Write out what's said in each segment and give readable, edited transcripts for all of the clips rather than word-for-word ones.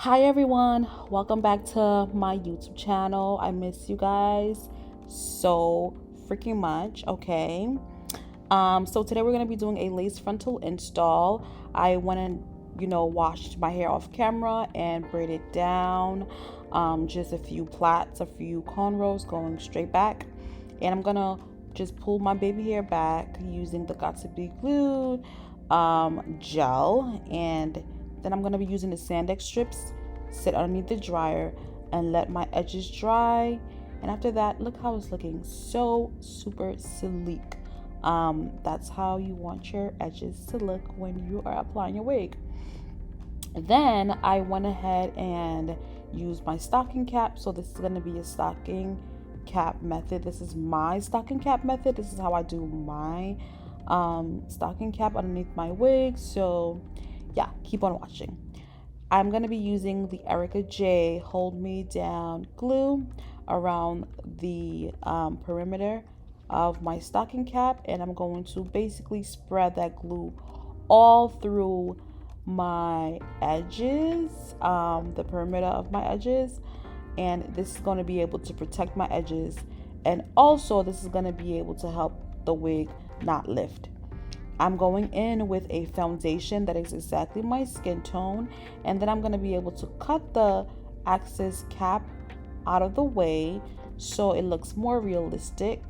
Hi everyone, welcome back to my YouTube channel. I miss you guys so freaking much. Okay. So today we're gonna be doing a lace frontal install. I went and washed my hair off camera and braided down. Just a few plaits, a few cornrows going straight back. And I'm gonna just pull my baby hair back using the Got to Be Glued gel, and then I'm gonna be using the Sandex strips, sit underneath the dryer and let my edges dry. And after that, look how it's looking, so super sleek. That's how you want your edges to look when you are applying your wig. Then I went ahead and used my stocking cap. So this is going to be a stocking cap method. This is my stocking cap method. This is how I do my stocking cap underneath my wig. So yeah, keep on watching. I'm going to be using the Erica J Hold Me Down glue around the perimeter of my stocking cap, and I'm going to basically spread that glue all through my edges, the perimeter of my edges, and this is going to be able to protect my edges, and also this is going to be able to help the wig not lift. I'm going in with a foundation that is exactly my skin tone, and then I'm going to be able to cut the excess cap out of the way so it looks more realistic.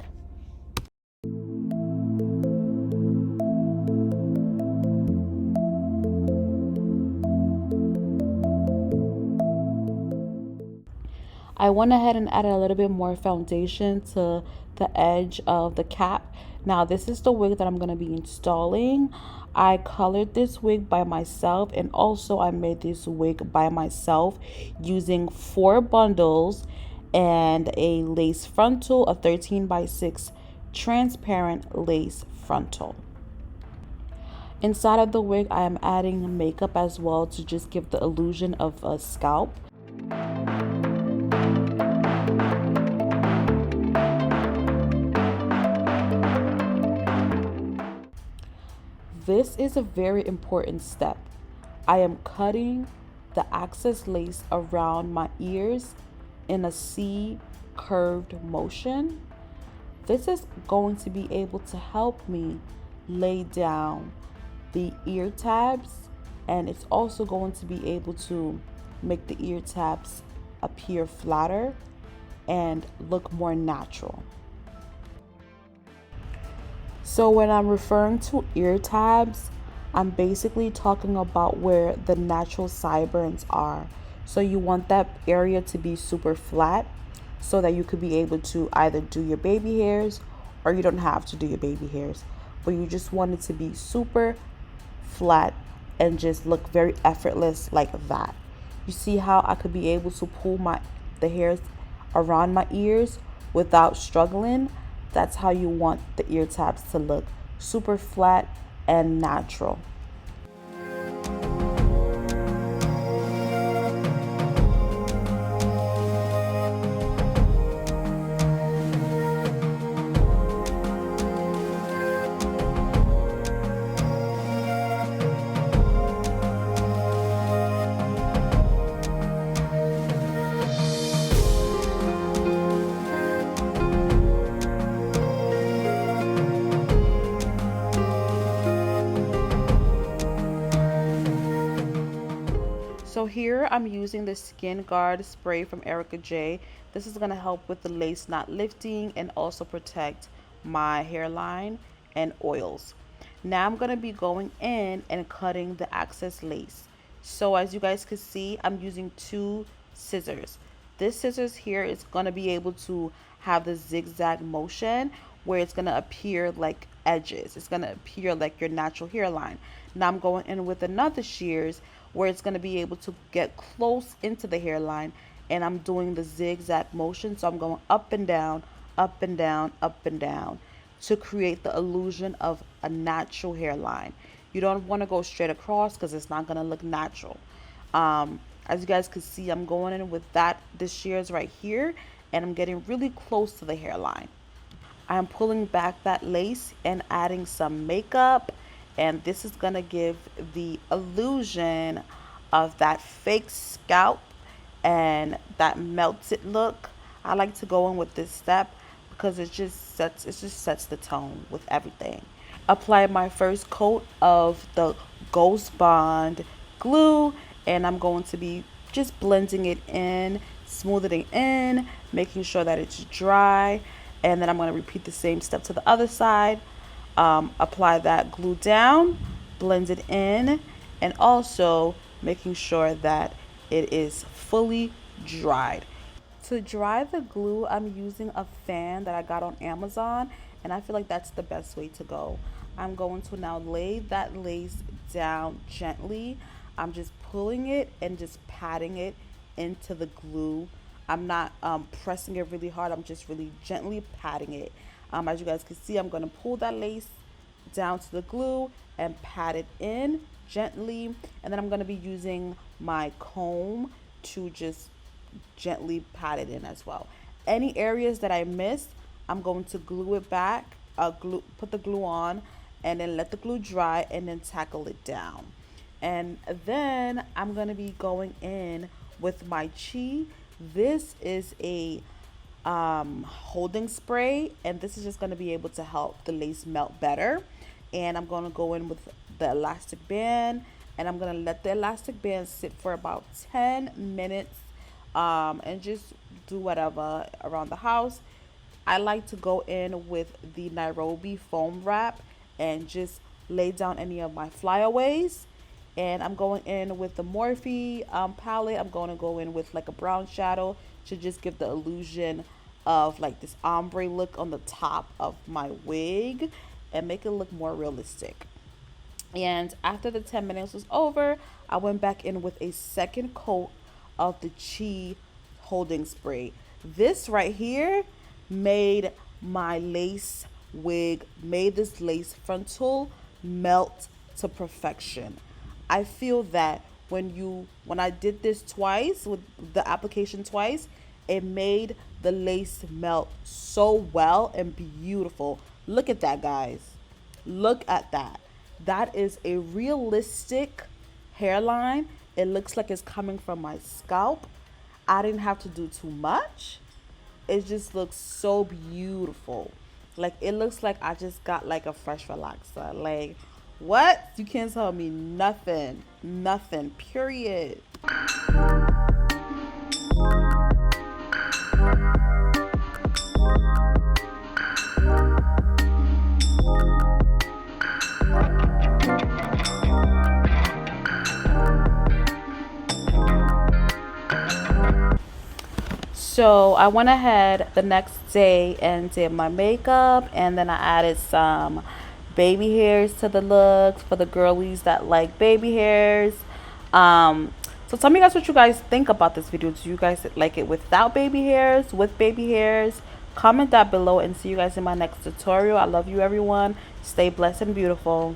I went ahead and added a little bit more foundation to the edge of the cap. Now this is the wig that I'm going to be installing. I colored this wig by myself, and also I made this wig by myself using 4 bundles and a lace frontal, a 13x6 transparent lace frontal. Inside of the wig I am adding makeup as well to just give the illusion of a scalp. This is a very important step. I am cutting the excess lace around my ears in a C curved motion. This is going to be able to help me lay down the ear tabs, and it's also going to be able to make the ear tabs appear flatter and look more natural. So when I'm referring to ear tabs, I'm basically talking about where the natural sideburns are. So you want that area to be super flat so that you could be able to either do your baby hairs, or you don't have to do your baby hairs, but you just want it to be super flat and just look very effortless like that. You see how I could be able to pull the hairs around my ears without struggling? That's how you want the ear tabs to look, super flat and natural. So here I'm using the Skin Guard spray from Erica J. This is going to help with the lace not lifting and also protect my hairline and oils. Now I'm going to be going in and cutting the excess lace. So as you guys can see, I'm using 2 scissors. This scissors here is going to be able to have the zigzag motion where it's going to appear like edges. It's going to appear like your natural hairline. Now I'm going in with another shears where it's going to be able to get close into the hairline, and I'm doing the zigzag motion. So I'm going up and down, up and down, up and down to create the illusion of a natural hairline. You don't want to go straight across because it's not going to look natural. As you guys can see, I'm going in with this shears right here, and I'm getting really close to the hairline. I'm pulling back that lace and adding some makeup, and this is going to give the illusion of that fake scalp and that melted look, I like to go in with this step because it just sets the tone with everything. Apply my first coat of the Ghost Bond glue, and I'm going to be just blending it in, smoothing it in, making sure that it's dry, and then I'm going to repeat the same step to the other side. Apply that glue down, blend it in, and also making sure that it is fully dried. To dry the glue, I'm using a fan that I got on Amazon, and I feel like that's the best way to go. I'm going to now lay that lace down gently. I'm just pulling it and just patting it into the glue. I'm not pressing it really hard. I'm just really gently patting it. As you guys can see, I'm going to pull that lace down to the glue and pat it in gently. And then I'm going to be using my comb to just gently pat it in as well. Any areas that I missed, I'm going to glue it back, put the glue on, and then let the glue dry and then tackle it down. And then I'm going to be going in with my Chi. This is a holding spray, and this is just going to be able to help the lace melt better. And I'm going to go in with the elastic band, and I'm going to let the elastic band sit for about 10 minutes, and just do whatever around the house. I like to go in with the Nairobi foam wrap and just lay down any of my flyaways. And I'm going in with the Morphe palette. I'm going to go in with like a brown shadow to just give the illusion of like this ombre look on the top of my wig and make it look more realistic. And after the 10 minutes was over, I went back in with a second coat of the Chi holding spray. This right here made my lace wig, made this lace frontal melt to perfection. I feel that when I did this twice, with the application twice, it made the lace melt so well and beautiful. Look at that, guys. Look at that. That is a realistic hairline. It looks like it's coming from my scalp. I didn't have to do too much. It just looks so beautiful. Like, it looks like I just got like a fresh relaxer. Like, what? You can't tell me nothing. Nothing. Period. So I went ahead the next day and did my makeup, and then I added some baby hairs to the look for the girlies that like baby hairs. So tell me guys what you guys think about this video. Do you guys like it without baby hairs, with baby hairs? Comment that below, and see you guys in my next tutorial. I love you, everyone. Stay blessed and beautiful.